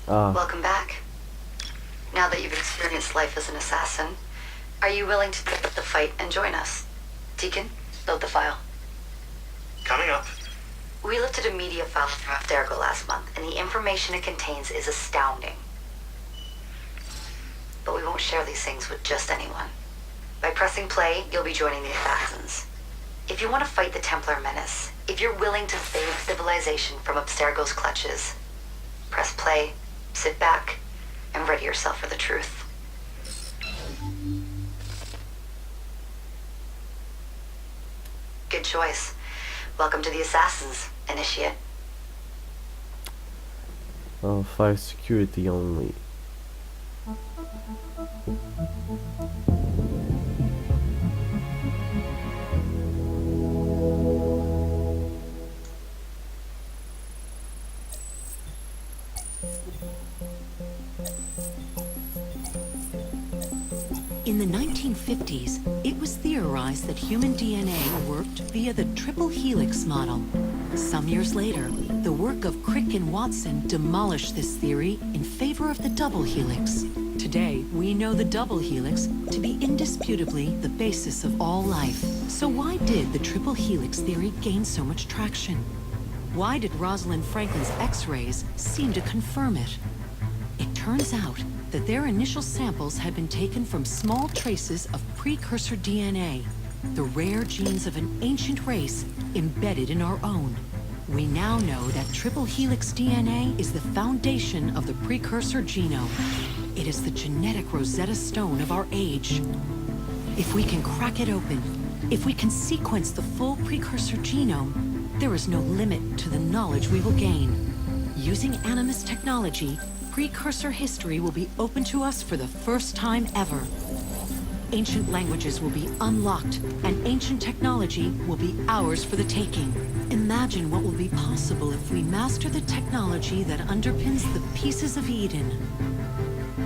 Welcome back. Now that you've experienced life as an assassin, are you willing to take up the fight and join us? Deacon, load the file. Coming up. We lifted a media file from Abstergo last month, and the information it contains is astounding. But we won't share these things with just anyone. By pressing play, you'll be joining the assassins. If you want to fight the Templar menace, if you're willing to save civilization from Abstergo's clutches, press play, sit back, and ready yourself for the truth. Good choice. Welcome to the Assassins, Initiate. 5 security only. In the 1950s, it was theorized that human DNA worked via the triple helix model. Some years later, the work of Crick and Watson demolished this theory in favor of the double helix. Today, we know the double helix to be indisputably the basis of all life. So why did the triple helix theory gain so much traction? Why did Rosalind Franklin's X-rays seem to confirm it? It turns out that their initial samples had been taken from small traces of precursor DNA, the rare genes of an ancient race embedded in our own. We now know that triple helix DNA is the foundation of the precursor genome. It is the genetic Rosetta Stone of our age. If we can crack it open, if we can sequence the full precursor genome, there is no limit to the knowledge we will gain. Using Animus technology, precursor history will be open to us for the first time ever. Ancient languages will be unlocked, and ancient technology will be ours for the taking. Imagine what will be possible if we master the technology that underpins the pieces of Eden.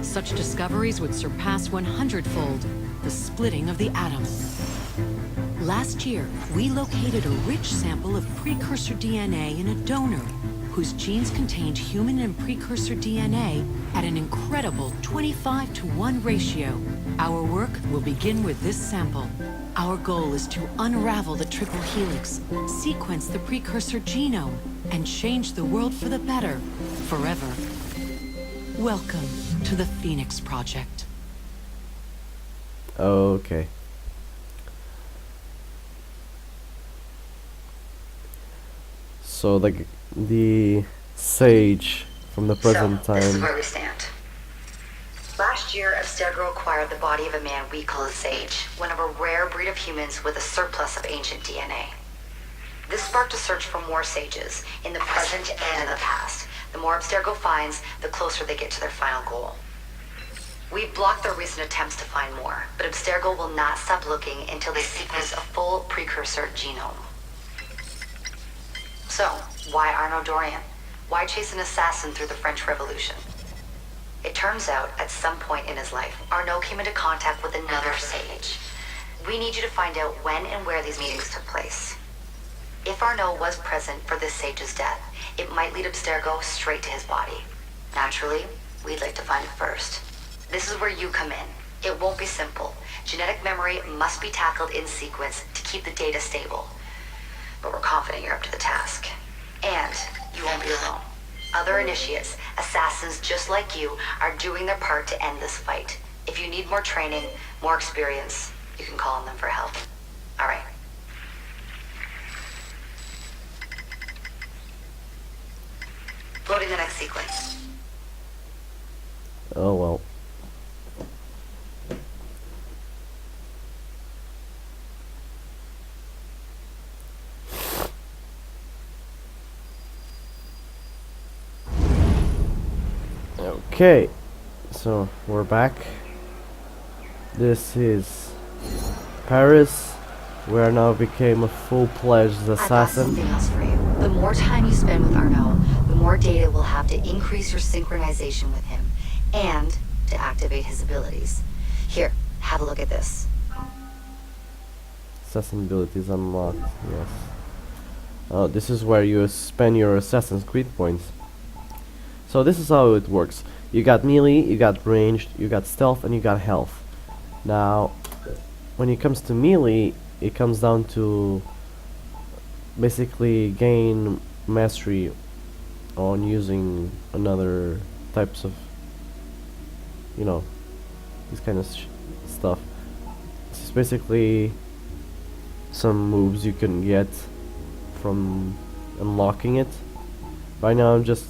Such discoveries would surpass 100-fold the splitting of the atom. Last year, we located a rich sample of precursor DNA in a donor whose genes contained human and precursor DNA at an incredible 25-to-1 ratio. Our work will begin with this sample. Our goal is to unravel the triple helix, sequence the precursor genome, and change the world for the better, forever. Welcome to the Phoenix Project. Okay. So the sage from the present This is time. where we stand. Last year, Abstergo acquired the body of a man we call a sage, one of a rare breed of humans with a surplus of ancient DNA. This sparked a search for more sages, in the present and in the past. The more Abstergo finds, the closer they get to their final goal. We've blocked their recent attempts to find more, but Abstergo will not stop looking until they sequence a full precursor genome. So, why Arnaud Dorian? Why chase an assassin through the French Revolution? It turns out, at some point in his life, Arnaud came into contact with another sage. We need you to find out when and where these meetings took place. If Arnaud was present for this sage's death, it might lead Abstergo straight to his body. Naturally, we'd like to find it first. This is where you come in. It won't be simple. Genetic memory must be tackled in sequence to keep the data stable. But we're confident you're up to the task. And you won't be alone. Other initiates, assassins just like you, are doing their part to end this fight. If you need more training, more experience, you can call on them for help. All right. Loading the next sequence. Oh well. Okay, so we're back. This is Paris. We are now became a full-fledged I've got assassin. something else for you. The more time you spend with Arnaud, the more data we'll have to increase your synchronization with him, and to activate his abilities. Here, have a look at this. Assassin abilities unlocked. Yes. Oh, this is where you spend your Assassin's Creed points. So this is how it works. You got melee, you got ranged, you got stealth, and you got health. Now, when it comes to melee, it comes down to basically gain mastery on using another types of, you know, this kind of stuff. This is basically some moves you can get from unlocking it. Right now I'm just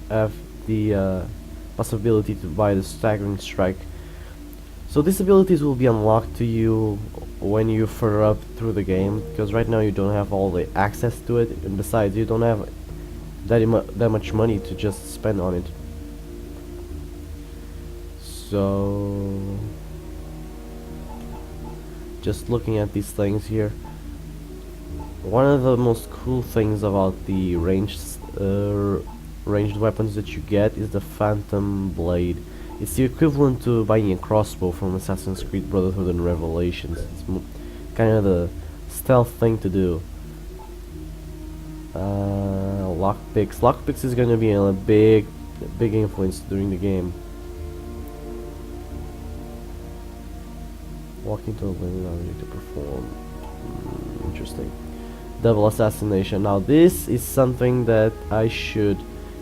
have the possibility to buy the staggering strike. So these abilities will be unlocked to you when you further up through the game, because right now you don't have all the access to it, and besides you don't have that much money to just spend on it. So just looking at these things here, one of the most cool things about the ranged weapons that you get is the Phantom Blade. It's the equivalent to buying a crossbow from Assassin's Creed Brotherhood and Revelations. It's kind of the stealth thing to do. Lockpicks. Lockpicks is gonna be a big influence during the game. Walking to a living object to perform. Interesting. Double assassination. Now this is something that I should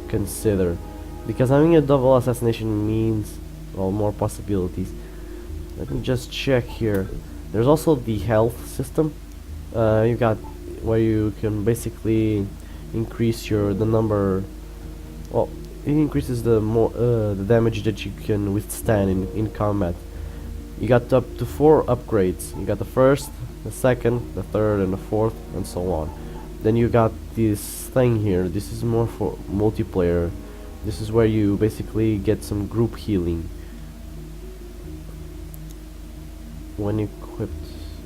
consider, because having a double assassination means, well, more possibilities. Let me just check here. There's also the health system. You got where you can basically increase the number. Well, it increases the damage that you can withstand in combat. You got up to 4 upgrades. You got the first, the second, the third, and the fourth, and so on. Then you got this thing here. This is more for multiplayer. This is where you basically get some group healing when equipped.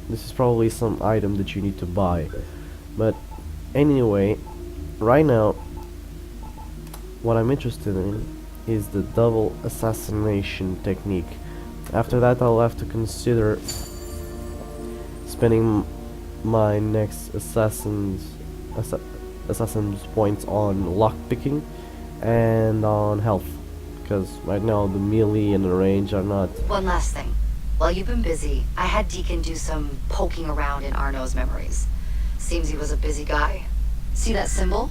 This is probably some item that you need to buy. But anyway, right now what I'm interested in is the double assassination technique. After that I'll have to consider spending my next assassin's points on lockpicking and on health, because right now the melee and the range are not. One last thing. While you've been busy, I had Deacon do some poking around in Arno's memories. Seems he was a busy guy. See that symbol?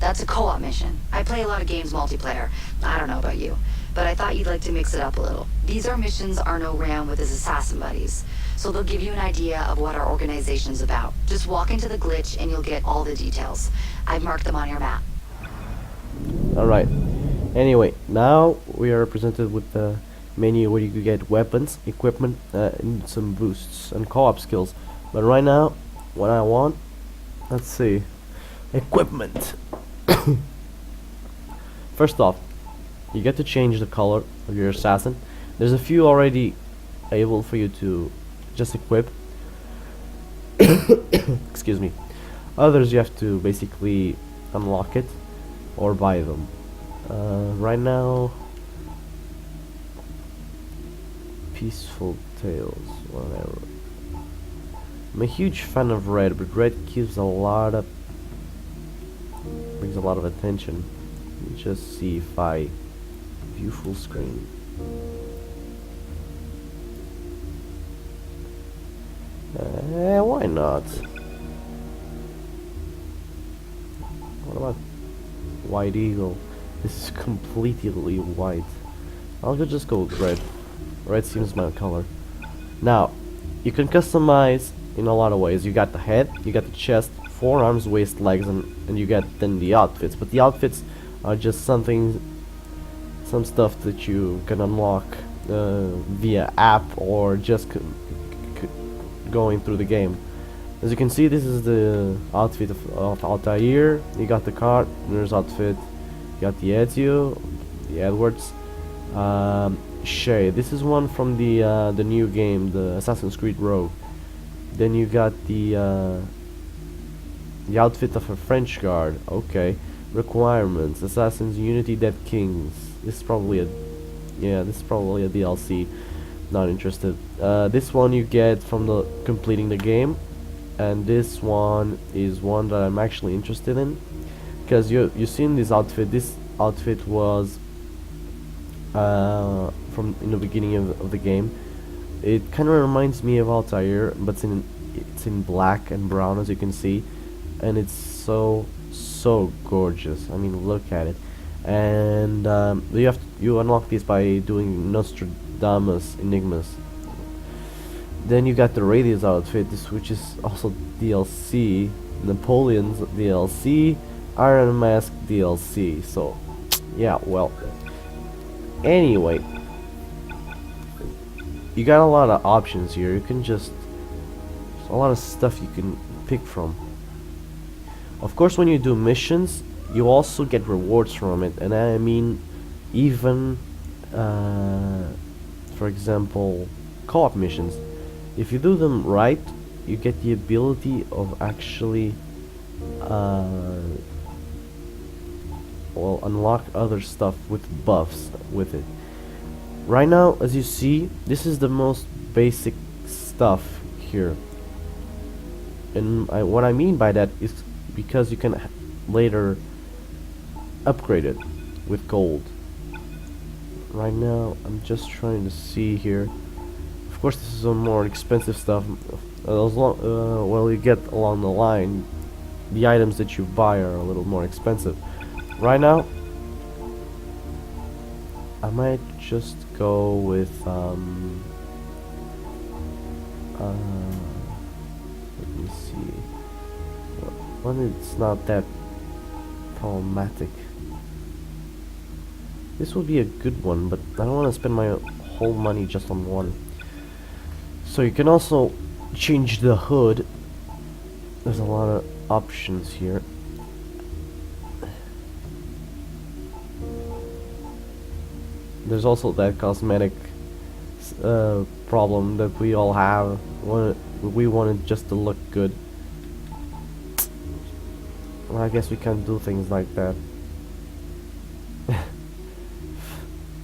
That's a co-op mission. I play a lot of games multiplayer. I don't know about you, but I thought you'd like to mix it up a little. These are missions Arno ran with his assassin buddies, so they'll give you an idea of what our organization's about. Just walk into the glitch and you'll get all the details. I've marked them on your map. Alright, anyway, now we are presented with the menu where you can get weapons, equipment, and some boosts and co-op skills. But right now, what I want, let's see, equipment. First off, you get to change the color of your assassin. There's a few already able for you to just equip. Excuse me. Others you have to basically unlock it or buy them. Right now, Peaceful Tales, whatever. I'm a huge fan of red, but red gives brings a lot of attention. Let me just see if I view full screen. Why not? What about White Eagle? This is completely white. I'll just go with red. Red seems my color. Now, you can customize in a lot of ways. You got the head, you got the chest, forearms, waist, legs, and you get then the outfits. But the outfits are just some stuff that you can unlock via app or just going through the game. As you can see, this is the outfit of Altair. You got the card, there's outfit. You got the Ezio, the Edwards, Shay. This is one from the new game, the Assassin's Creed Rogue. Then you got the outfit of a French guard. Okay. Requirements: Assassins, Unity, Dead Kings. This is probably a DLC. Not interested. This one you get from the completing the game, and this one is one that I'm actually interested in, because you've seen this outfit. This outfit was from in the beginning of the game. It kind of reminds me of Altair, but it's in black and brown, as you can see, and it's so gorgeous. I mean, look at it. And you unlock this by doing Nostradamus Enigmas. Then you got the Radius outfit, which is also DLC, Napoleon's DLC, Iron Mask DLC. So, yeah, well. Anyway, you got a lot of options here. You can just, there's a lot of stuff you can pick from. Of course, when you do missions, you also get rewards from it, and I mean, even, for example, co-op missions. If you do them right, you get the ability of actually, well, unlock other stuff with buffs with it. Right now, as you see, this is the most basic stuff here. And what I mean by that is because you can later upgrade it with gold. Right now, I'm just trying to see here. Of course, this is some more expensive stuff. Well, you get along the line, the items that you buy are a little more expensive. Right now, I might just go with let me see. One, it's not that problematic. This will be a good one, but I don't want to spend my whole money just on one. So you can also change the hood. There's a lot of options here. There's also that cosmetic problem that we all have. We want it just to look good. Well, I guess we can't do things like that.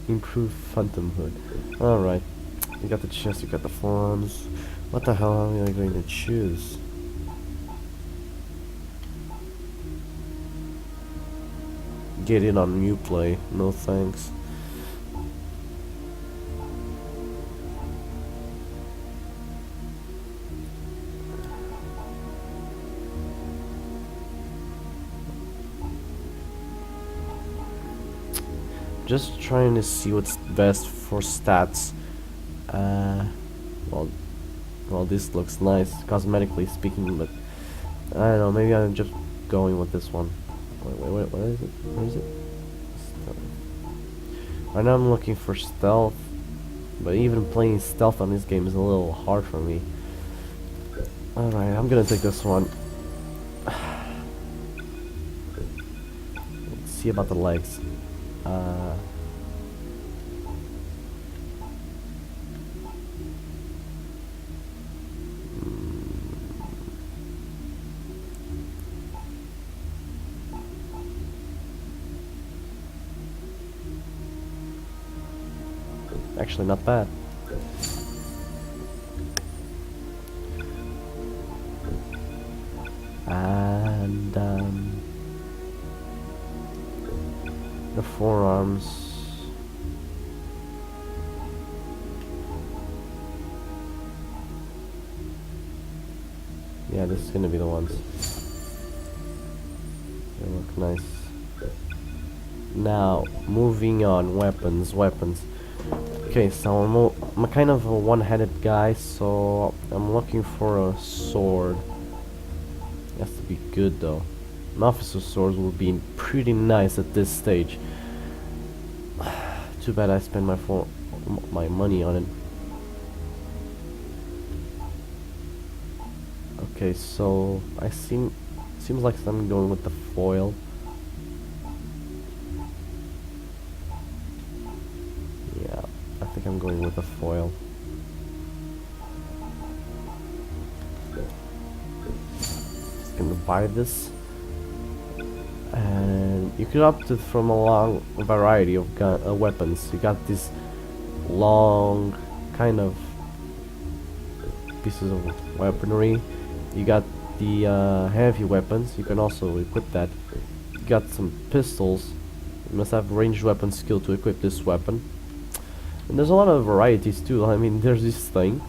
Improve phantom hood. Alright. You got the chest, you got the forearms. What the hell am I going to choose? Get in on new play. No thanks. Just trying to see what's best for stats. Well, this looks nice, cosmetically speaking, but I don't know. Maybe I'm just going with this one. Wait, what is it? Where is it? Stealth. Right now I'm looking for stealth, but even playing stealth on this game is a little hard for me. All right, I'm gonna take this one. Let's see about the legs. Actually, not bad. And the forearms. Yeah, this is gonna be the ones. They look nice. Now, moving on, weapons. Okay, so I'm a kind of a one-handed guy, so I'm looking for a sword. It has to be good though. An officer's sword will be pretty nice at this stage. Too bad I spent my money on it. Okay, so seems like I'm going with the foil. Yeah, I think I'm going with the foil. Just gonna buy this, and you can opt it from a long variety of weapons. You got these long kind of pieces of weaponry. You got the heavy weapons. You can also equip that. You got some pistols, You must have ranged weapon skill to equip this weapon. And there's a lot of varieties too. I mean, there's this thing.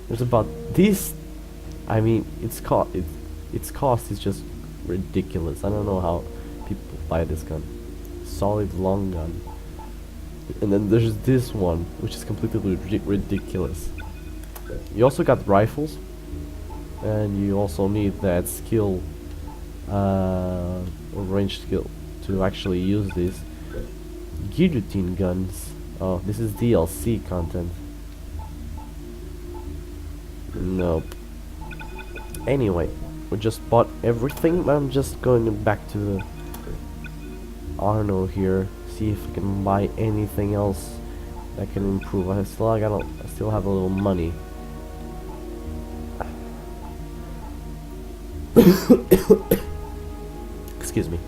There's about this. I mean, its cost is just ridiculous. I don't know how people buy this gun. Solid long gun. And then there's this one, which is completely ridiculous. You also got rifles, and you also need that skill, range skill, to actually use these guillotine guns. Oh, this is DLC content. Nope. Anyway, we just bought everything. I'm just going back to the Arno here, see if I can buy anything else that can improve. I still have a little money. Excuse me.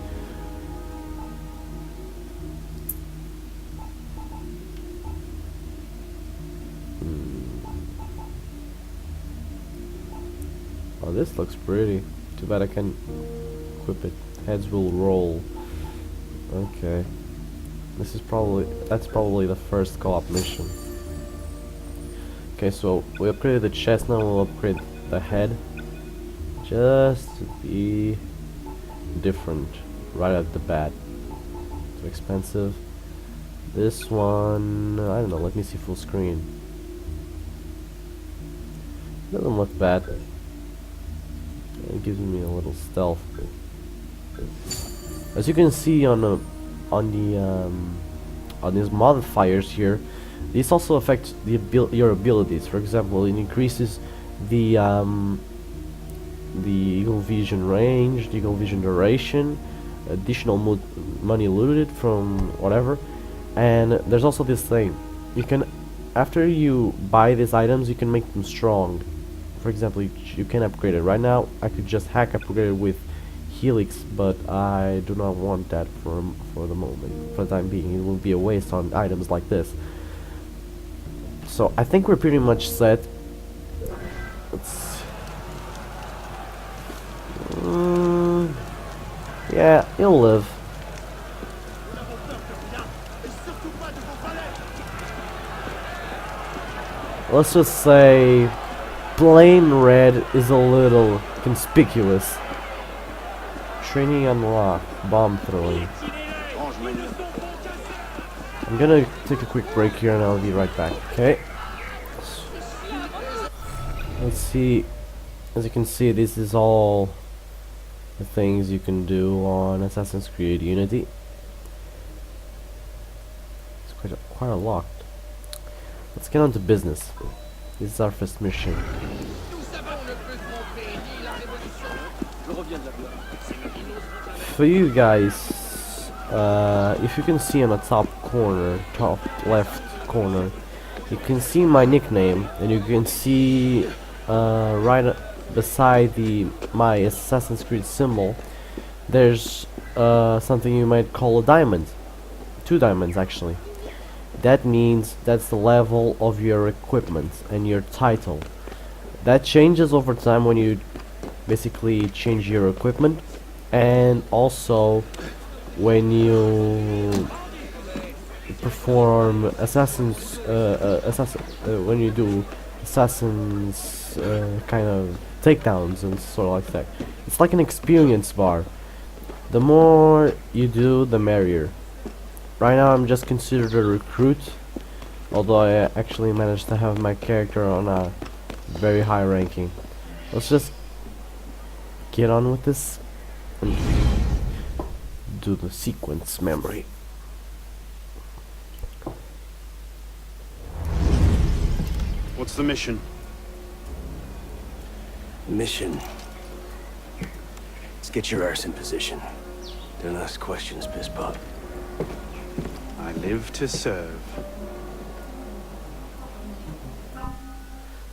Oh, this looks pretty. Too bad I can't equip it. Heads will roll. Okay. That's probably the first co-op mission. Okay, so we upgraded the chest, now we'll upgrade the head. Just to be different right at the bat. Too expensive. This one, I don't know, let me see full screen. Doesn't look bad. It gives me a little stealth. As you can see on these modifiers here, these also affect your abilities. For example, it increases the eagle vision range, the eagle vision duration, additional money looted from whatever, and there's also this thing. You can, after you buy these items, you can make them strong. For example, you can upgrade it. Right now, I could just upgrade it with Helix, but I do not want that for the moment. For the time being, it will be a waste on items like this. So I think we're pretty much set. Yeah, he'll live. Let's just say plain red is a little conspicuous. Training unlocked. Bomb throwing. I'm gonna take a quick break here and I'll be right back. Okay. Let's see. As you can see, this is all the things you can do on Assassin's Creed Unity. It's quite a lot. Let's get on to business. This is our first mission. For you guys, if you can see on the top left corner, you can see my nickname, and you can see right beside my Assassin's Creed symbol, there's something you might call a diamond. 2 diamonds actually. That means that's the level of your equipment and your title. That changes over time when you basically change your equipment, and also when you perform when you do assassins kind of takedowns and sort of like that. It's like an experience bar. The more you do, the merrier. Right now I'm just considered a recruit, although I actually managed to have my character on a very high ranking. Let's just get on with this and do the sequence memory. What's the mission? Mission. Let's get your arse in position. Don't ask questions, piss pop. I live to serve.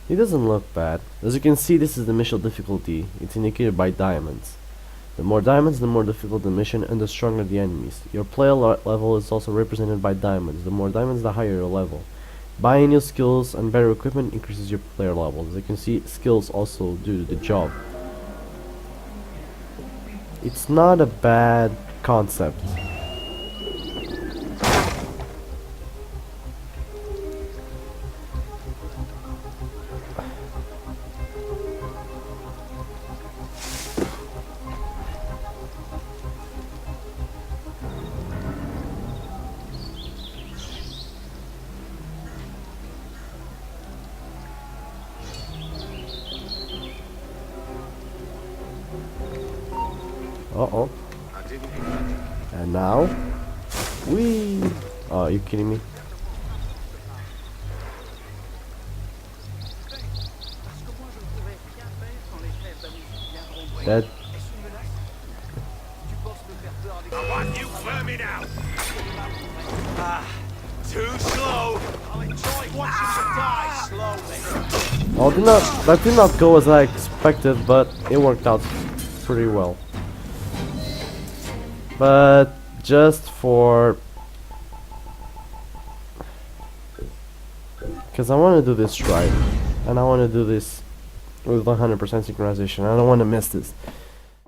It doesn't look bad. As you can see, this is the mission difficulty. It's indicated by diamonds. The more diamonds, the more difficult the mission and the stronger the enemies. Your player level is also represented by diamonds. The more diamonds, the higher your level. Buying new skills and better equipment increases your player level. As you can see, skills also do the job. It's not a bad concept. Uh-oh. And now... Whee! Oh, are you kidding me? That... I want you vermin out! Too slow! I'll enjoy watching you die slowly. Oh, that did not go as I expected, but it worked out pretty well. But just for... Because I want to do this right. And I want to do this with 100% synchronization. I don't want to miss this.